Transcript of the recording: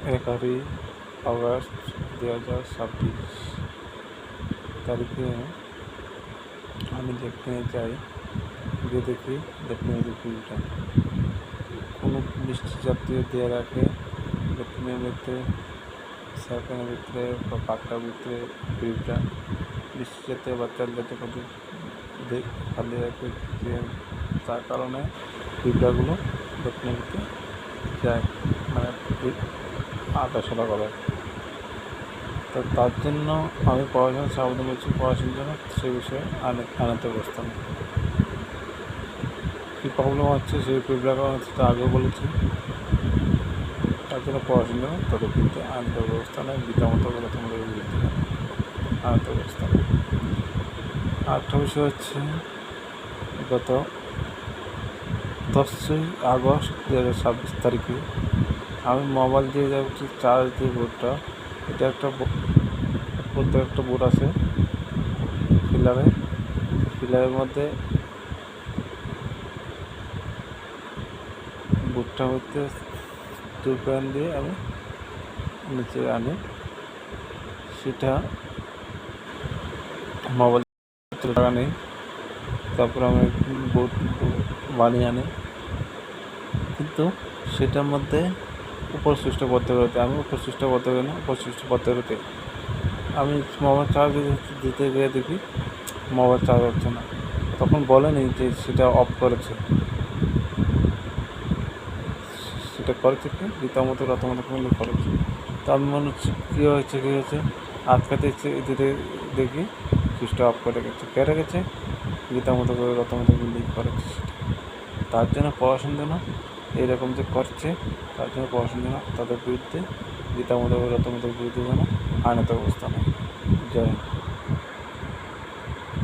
11 August 2026 তারিখে আমি যেখানে যাই গিয়ে দেখি লেট্রিনের রিভিউটা কোনো বৃষ্টি জাতীয় দিয়ে রাখে লেট্রিনের ভিতরে সার্কেলের ভিতরে বা পাকার ভিতরে রিভিউটা বৃষ্টি জাতীয় বা তেল জাতীয় কোনো খালি রাখে যে তার কারণে রিভিউগুলো লেট্রিনের ভিতরে যায় মানে আটাশোলা করে। তো তার জন্য আমি পড়াশোনা সাবধান করছি পড়াশোনার জন্য সে বিষয়ে আনাতে বসতাম। কী প্রবলেম হচ্ছে সেই ফিডব্যাক সেটা আগেও বলেছি। তার জন্য পড়াশোনার জন্য তাদের কিন্তু আনতে ব্যবস্থা নেই, বিদ্যামতো করে তোমাদের আনতে ব্যবস্থা নেই। আরেকটা বিষয় হচ্ছে গত 10ই আগস্ট 2026 তারিখে আমি মোবাইল দিয়ে যাচ্ছি চার্জ দিয়ে বোর্ডটা, এটা একটা বোর্ড আছে পিলারের মধ্যে বোর্ডটা হতে 2 পয়েন্ট দিয়ে আমি নিচে আনি, সেটা মোবাইল লাগানি, তারপর আমি বোর্ড বানিয়ে আনি, কিন্তু সেটার মধ্যে উপর সুইচটা করতে আমি উপর সুইচটা করতে পারি না। উপর সুইচটা করতে আমি মোবাইল চার্জ দিতে গিয়ে দেখি মোবাইল চার্জ হচ্ছে না। তখন বলেনি যে সেটা অফ করেছে, সেটা করেছে কি রীতামতো মিলে করেছে। তো আমি মনে হচ্ছে কী হয়েছে আটকাতে দিতে দেখি সুইচটা অফ করে গেছে, কেটে গেছে রীতামতো মিলেই করেছে সেটা। তার জন্য পড়াশোনার জন্য এইরকম যে করছে, তার জন্য পড়াশোনার জন্য তাদের বিরুদ্ধে রীতামতো বিরুদ্ধে যেন আইনত ব্যবস্থা নেয়। জয়।